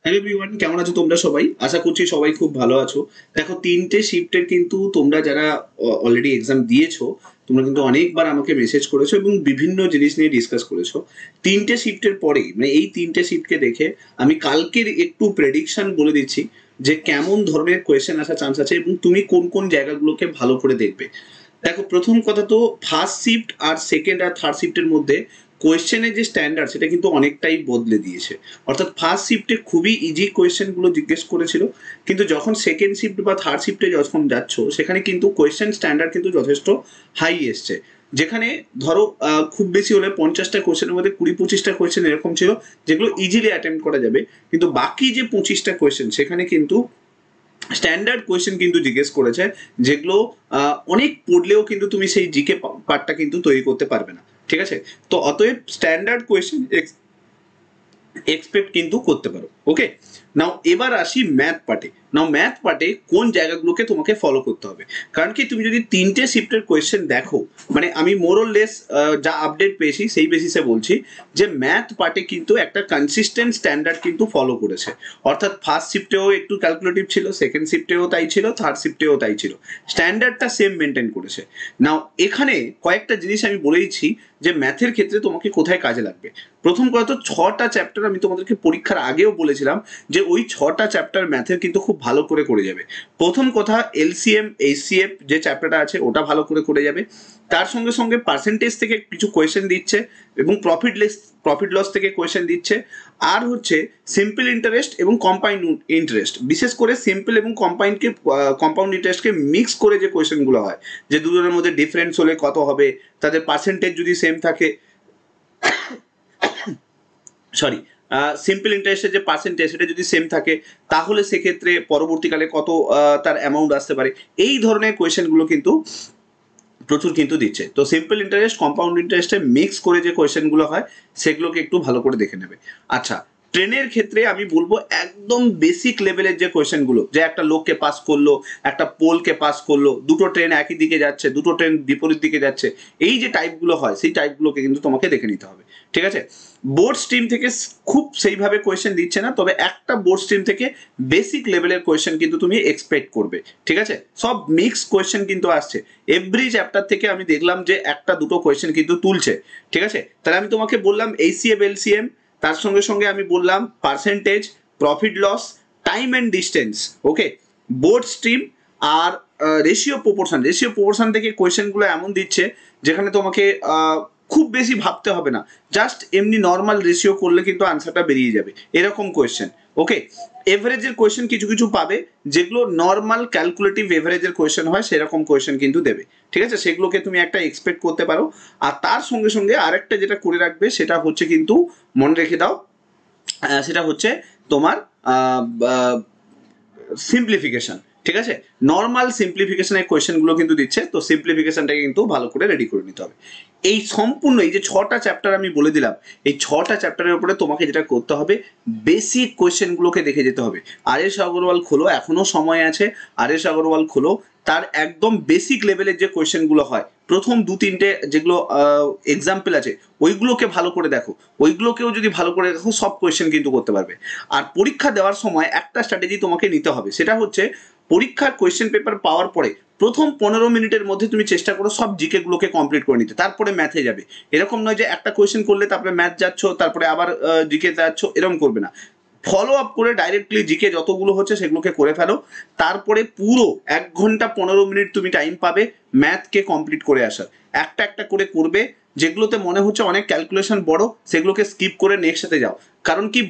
Hello everyone, কেমন আছো তোমরা সবাই? আশা করছি সবাই খুব ভালো আছো। দেখো, তিনটে শিফটের কিন্তু তোমরা যারা অলরেডি এক্সাম দিয়েছো, তোমরা কিন্তু অনেকবার আমাকে মেসেজ করেছো এবং বিভিন্ন জিনিস নিয়ে ডিসকাস করেছো। তিনটে শিফটের পরে মানে এই তিনটে শিফটকে দেখে আমি কালকের একটু প্রেডিকশন বলে দিচ্ছি যে কেমন ধরনের কোয়েশ্চেন আসার চান্স আছে এবং তুমি কোন কোন জায়গাগুলোকে ভালো করে দেখবে। দেখো, প্রথম কথা তো ফার্স্ট শিফট আর সেকেন্ড আর থার্ড শিফটের মধ্যে কোয়েশ্চেনের যে স্ট্যান্ডার্ড সেটা কিন্তু অনেকটাই বদলে দিয়েছে। অর্থাৎ ফার্স্ট শিফটে খুবই ইজি কোয়েশ্চেনগুলো জিজ্ঞেস করেছিল, কিন্তু যখন সেকেন্ড শিফট বা থার্ড শিফটে যখন যাচ্ছ সেখানে কিন্তু কোয়েশ্চেন স্ট্যান্ডার্ড কিন্তু যথেষ্ট হাই এসছে। যেখানে ধরো খুব বেশি হলে 50টা কোয়েশ্চেনের মধ্যে 20-25টা কোয়েশ্চেন এরকম ছিল যেগুলো ইজিলি অ্যাটেম্প করা যাবে, কিন্তু বাকি যে 25টা কোয়েশ্চেন সেখানে কিন্তু স্ট্যান্ডার্ড কোয়েশ্চেন কিন্তু জিজ্ঞেস করেছে, যেগুলো অনেক পড়লেও কিন্তু তুমি সেই জিকে পার্টটা কিন্তু তৈরি করতে পারবে না। ঠিক আছে? তো অতএব স্ট্যান্ডার্ড কোয়েশ্চেন এক্সপেক্ট কিন্তু করতে পারো। ওকে, নাও এবার আসি ম্যাথ পার্টে। নাও ম্যাথ পার্টে কোন জায়গাগুলোকে তোমাকে ফলো করতে হবে, কারণ কি তুমি যদি তিনটে শিফটের কোয়েশ্চেন দেখো, মানে আমি মোরলেস যা আপডেট পেয়েছি সেই বেসিসে বলছি যে ম্যাথ পার্টে কিন্তু একটা কনসিস্টেন্ট স্ট্যান্ডার্ড কিন্তু ফলো করেছে। অর্থাৎ ফার্স্ট শিফটেও একটু ক্যালকুলেটিভ ছিল, সেকেন্ড শিফটেও তাই ছিল, থার্ড শিফটেও তাই ছিল, স্ট্যান্ডার্ডটা সেম মেনটেন করেছে। নাও এখানে কয়েকটা জিনিস আমি বলে দিচ্ছি যে ম্যাথের ক্ষেত্রে তোমাকে কোথায় কাজে লাগবে। প্রথম কথা তো 6টা চ্যাপ্টার আমি তোমাদেরকে পরীক্ষার আগেও বলেছিলাম যে ওই 6টা চ্যাপ্টার ম্যাথের কিন্তু খুব ভালো করে করে যাবে। প্রথম কথা, এলসিএম এইচসিএফ যে চ্যাপ্টারটা আছে ওটা ভালো করে করে যাবে। তার সঙ্গে সঙ্গে পার্সেন্টেজ থেকে কিছু কোয়েশ্চেন দিচ্ছে এবং প্রফিট লস থেকে কোয়েশ্চেন দিচ্ছে। আর হচ্ছে সিম্পল ইন্টারেস্ট এবং কম্পাউন্ড ইন্টারেস্ট, বিশেষ করে সিম্পল এবং কম্পাউন্ড ইন্টারেস্টকে মিক্স করে যে কোয়েশ্চেনগুলো হয়, যে দুজনের মধ্যে ডিফারেন্স হলে কত হবে, তাদের পার্সেন্টেজ যদি সেম থাকে, সরি, সিম্পল ইন্টারেস্টের যে পার্সেন্টেজ সেটা যদি সেম থাকে তাহলে সেক্ষেত্রে পরবর্তীকালে কত তার অ্যামাউন্ট আসতে পারে, এই ধরনের কোয়েশ্চেনগুলো কিন্তু প্রচুর কিন্তু দিচ্ছে। তো সিম্পল ইন্টারেস্ট কম্পাউন্ড ইন্টারেস্টে মিক্স করে যে কোয়েশ্চেনগুলো হয় সেগুলোকে একটু ভালো করে দেখে নেবে। আচ্ছা, ট্রেনের ক্ষেত্রে আমি বলবো একদম বেসিক লেভেলের যে কোয়েশ্চেনগুলো, যে একটা লোককে পাস করলো, একটা পোলকে পাস করলো, দুটো ট্রেন একই দিকে যাচ্ছে, দুটো ট্রেন বিপরীত দিকে যাচ্ছে, এই যে টাইপগুলো হয় সেই টাইপগুলোকে কিন্তু তোমাকে দেখে নিতে হবে। ঠিক আছে? বোর্ড স্ট্রিম থেকে খুব সেইভাবে কোয়েশ্চেন দিচ্ছে না, তবে একটা বোর্ড স্ট্রিম থেকে বেসিক লেভেলের কোয়েশ্চেন কিন্তু তুমি এক্সপেক্ট করবে। ঠিক আছে? সব মিক্স কোয়েশ্চেন কিন্তু আসছে, এভরি চ্যাপ্টার থেকে আমি দেখলাম যে একটা দুটো কোয়েশ্চেন কিন্তু তুলছে। ঠিক আছে? তাহলে আমি তোমাকে বললাম এইচসিএফ এলসিএম, তার সঙ্গে সঙ্গে আমি বললাম percentage, profit loss, time and distance. Okay, board stream আর রেশিও প্রপোর্শন থেকে কোয়েশ্চেনগুলো এমন দিচ্ছে যেখানে তোমাকে খুব বেশি ভাবতে হবে না, জাস্ট এমনি নর্মাল রেশিও করলে কিন্তু আনসারটা বেরিয়ে যাবে, এরকম কোয়েশ্চেন। ওকে, এভারেজের কোয়েশ্চেন কিছু কিছু পাবে, যেগুলো নর্মাল ক্যালকুলেটিভ এভারেজের কোয়েশ্চেন হয় সেরকম কোয়েশ্চেন কিন্তু দেবে। ঠিক আছে? সেগুলোকে তুমি একটা এক্সপেক্ট করতে পারো। আর তার সঙ্গে সঙ্গে আরেকটা যেটা করে রাখবে সেটা হচ্ছে কিন্তু মনে রেখে দাও, সেটা হচ্ছে তোমার সিম্পলিফিকেশন। ঠিক আছে? নর্মাল সিম্পলিফিকেশনের কোয়েশ্চেনগুলো কিন্তু দিচ্ছে, তো সিম্পলিফিকেশনটাকে কিন্তু ভালো করে রেডি করে নিতে হবে। এই সম্পূর্ণ এই যে 6টা চ্যাপ্টার আমি বলে দিলাম, এই 6টা চ্যাপ্টারের উপরে তোমাকে যেটা করতে হবে, বেসিক কোয়েশ্চেনগুলোকে দেখে যেতে হবে। আরএস আগরওয়াল খোলো, এখনো সময় আছে, আরএস আগরওয়াল খোলো, তার একদম বেসিক লেভেলের যে কোয়েশ্চেনগুলো হয় প্রথম 2-3টে যেগুলো এক্সাম্পল আছে ওইগুলোকে ভালো করে দেখো, ওইগুলোকেও যদি ভালো করে দেখো সব কোয়েশ্চেন কিন্তু করতে পারবে। আর পরীক্ষা দেওয়ার সময় একটা স্ট্র্যাটেজি তোমাকে নিতে হবে, সেটা হচ্ছে পরীক্ষার কোয়েশ্চেন পেপার পাওয়ার পরে প্রথম 15 মিনিটের মধ্যে তুমি চেষ্টা করো সব জিকে গুলোকে কমপ্লিট করে নিতে, তারপরে ম্যাথে যাবে। এরকম নয় যে একটা কোয়েশ্চেন করলে তারপরে ম্যাথ যাচ্ছ তারপরে আবার জিকে যাচ্ছ, এরকম করবে না। ফলো আপ করে ডাইরেক্টলি জিকে যতগুলো হচ্ছে সেগুলোকে করে ফেলো, তারপরে পুরো 1 ঘন্টা 15 মিনিট তুমি টাইম পাবে ম্যাথকে কমপ্লিট করে আসার। একটা একটা করে করবে, যেগুলোতে মনে হচ্ছে অনেক ক্যালকুলেশন বড় সেগুলোকে স্কিপ করে নেক্সট সাথে যাও। কারণ কি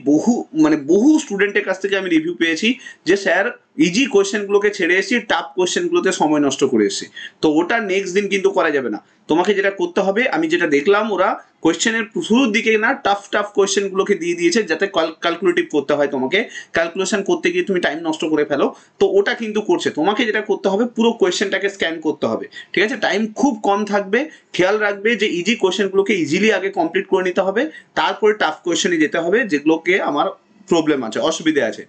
বহু স্টুডেন্টের কাছ থেকে আমি রিভিউ পেয়েছি যে স্যার ইজি কোয়েশ্চেনগুলোকে ছেড়ে এসেছি, টাফ কোয়েশ্চেনগুলোতে সময় নষ্ট করে এসেছি, তো ওটা নেক্সট দিন কিন্তু করা যাবে না। তোমাকে যেটা করতে হবে, আমি যেটা দেখলাম, ওরা কোয়েশ্চেনের শুরুর দিকে না টাফ টাফ কোয়েশ্চেনগুলোকে দিয়ে দিয়েছে যাতে ক্যালকুলেটিভ করতে হয়, তোমাকে ক্যালকুলেশন করতে গিয়ে তুমি টাইম নষ্ট করে ফেলো, তো ওটা কিন্তু করছে। তোমাকে যেটা করতে হবে পুরো কোয়েশ্চেনটাকে স্ক্যান করতে হবে। ঠিক আছে? টাইম খুব কম থাকবে, খেয়াল রাখবে যে ইজি কোয়েশ্চেনগুলোকে ইজিলি আগে কমপ্লিট করে নিতে হবে, তারপরে টাফ কোয়েশ্চেনে যেতে হবে যেগুলোকে আমার প্রবলেম আছে, অসুবিধে আছে।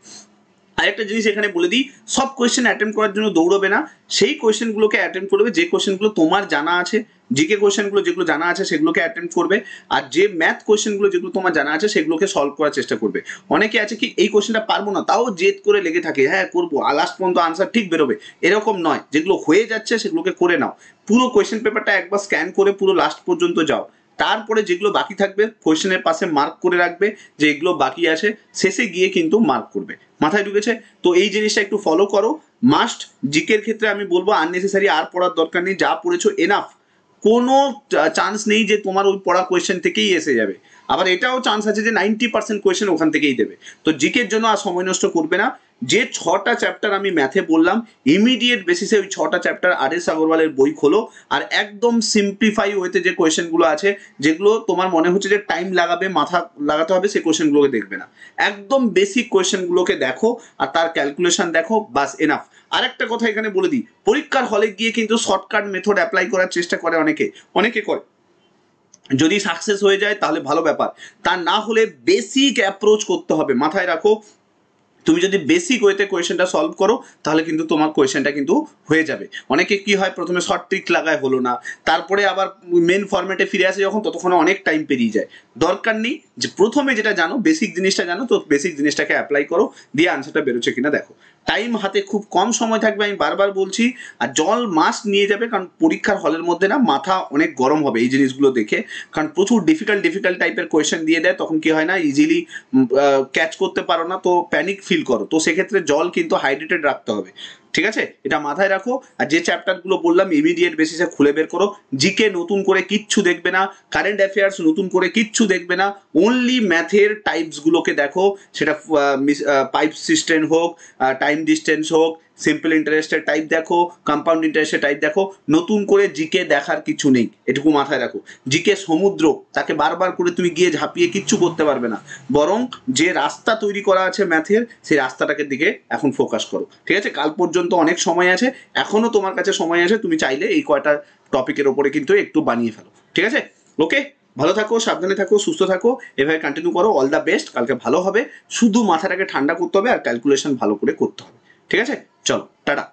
আরেকটা জিনিস এখানে বলে দিই, সব কোয়েশ্চেন অ্যাটেম্প করার জন্য দৌড়বে না, সেই কোয়েশ্চেনগুলোকে অ্যাটেম্প করবে যে কোয়েশ্চেনগুলো তোমার জানা আছে, জিকে কোয়েশ্চেনগুলো যেগুলো জানা আছে সেগুলোকে অ্যাটেম্প করবে, আর যে ম্যাথ কোয়েশ্চেনগুলো যেগুলো তোমার জানা আছে সেগুলোকে সলভ করার চেষ্টা করবে। অনেকে আছে কি এই কোয়েশ্চেনটা পারবো না তাও জেদ করে লেগে থাকে, হ্যাঁ করবো, লাস্ট পর্যন্ত আনসার ঠিক বেরোবে, এরকম নয়। যেগুলো হয়ে যাচ্ছে সেগুলোকে করে নাও, পুরো কোয়েশ্চেন পেপারটা একবার স্ক্যান করে পুরো লাস্ট পর্যন্ত যাও, তারপরে যেগুলো বাকি থাকবে কোয়েশ্চেনের পাশে মার্ক করে রাখবে যে এগুলো বাকি আছে, শেষে গিয়ে কিন্তু মার্ক করবে। মাথায় ঢুকেছে? তো এই জিনিসটা একটু ফলো করো। মাস্ট জিকের ক্ষেত্রে আমি বলবো আননেসেসারি আর পড়ার দরকার নেই, যা পড়েছো এনাফ। কোনো চান্স নেই যে তোমার ওই পড়া কোয়েশ্চেন থেকেই এসে যাবে, আবার এটাও চান্স আছে যে 90% কোয়েশ্চেন ওখান থেকেই দেবে। তো জিকের জন্য আর সময় নষ্ট করবে না। যে 6টা চ্যাপ্টার আমি ম্যাথে বললাম, ইমিডিয়েট বেসিসে ওই 6টা চ্যাপ্টার আর.এস. আগরওয়ালের বই খোলো, আর একদম সিম্পলিফাই ওয়েতে যে কোয়েশ্চেনগুলো আছে, যেগুলো তোমার মনে হচ্ছে যে টাইম লাগাবে, মাথা লাগাতে হবে, সেই কোয়েশ্চেনগুলোকে দেখবে না, একদম বেসিক কোয়েশ্চেনগুলোকে দেখো আর তার ক্যালকুলেশন দেখো, বাস এনাফ। আরেকটা কথা এখানে বলে দিই, পরীক্ষার হলে গিয়ে কিন্তু শর্টকাট মেথড অ্যাপ্লাই করার চেষ্টা করে অনেকে করে, যদি সাকসেস হয়ে যায় তাহলে ভালো ব্যাপার, তা না হলে বেসিক অ্যাপ্রোচ করতে হবে। মাথায় রাখো, তুমি যদি বেসিক ওয়েতে কোয়েশ্চেনটা সলভ করো তাহলে কিন্তু তোমার কোয়েশ্চেনটা কিন্তু হয়ে যাবে। অনেকে কি হয়, প্রথমে শর্ট ট্রিক লাগায়, হলো না, তারপরে আবার মেন ফরম্যাটে ফিরে আসে যখন, ততক্ষণে অনেক টাইম পেরিয়ে যায়। দরকার নেই, যে প্রথমে যেটা জানো, বেসিক জিনিসটা জানো, তো বেসিক জিনিসটাকে অ্যাপ্লাই করো, দিয়ে আনসারটা বেরোচ্ছে কিনা দেখো। টাইম হাতে খুব কম সময় থাকবে, আমি বারবার বলছি, আর জল মাস্ট নিয়ে যাবে, কারণ পরীক্ষার হলের মধ্যে না মাথা অনেক গরম হবে এই জিনিসগুলো দেখে, কারণ প্রচুর ডিফিকাল্ট টাইপের কোয়েশ্চেন দিয়ে দেয়, তখন কি হয় না, ইজিলি ক্যাচ করতে পারো না, তো প্যানিক ফিল করো। তো সেক্ষেত্রে জল কিন্তু হাইড্রেটেড রাখতে হবে, ঠিক আছে? এটা মাথায় রাখো। আর যে চ্যাপ্টারগুলো বললাম ইমিডিয়েট বেসিসে খুলে বের করো। জিকে নতুন করে কিচ্ছু দেখবে না, কারেন্ট অ্যাফেয়ার্স নতুন করে কিচ্ছু দেখবে না, অনলি ম্যাথের টাইপসগুলোকে দেখো, সেটা পাইপ সিস্টেম হোক, টাইম ডিস্টেন্স হোক, সিম্পল ইন্টারেস্টের টাইপ দেখো, কম্পাউন্ড ইন্টারেস্টের টাইপ দেখো, নতুন করে জিকে দেখার কিছু নেই, এটুকু মাথায় রাখো। জিকে সমুদ্র, তাকে বারবার করে তুমি গিয়ে ঝাঁপিয়ে কিচ্ছু করতে পারবে না, বরং যে রাস্তা তৈরি করা আছে ম্যাথের, সেই রাস্তাটাকে দিকে এখন ফোকাস করো, ঠিক আছে? কাল পর্যন্ত অনেক সময় আছে, এখনো তোমার কাছে সময় আছে, তুমি চাইলে এই কয়টা টপিকের ওপরে কিন্তু একটু বানিয়ে ফেলো, ঠিক আছে? ওকে, ভালো থাকো, সাবধানে থাকো, সুস্থ থাকো, এভাবে কন্টিনিউ করো। অল দ্য বেস্ট, কালকে ভালো হবে। শুধু মাথাটাকে ঠান্ডা করতে হবে আর ক্যালকুলেশন ভালো করে করতে হবে, ঠিক আছে? চলো, টাটা।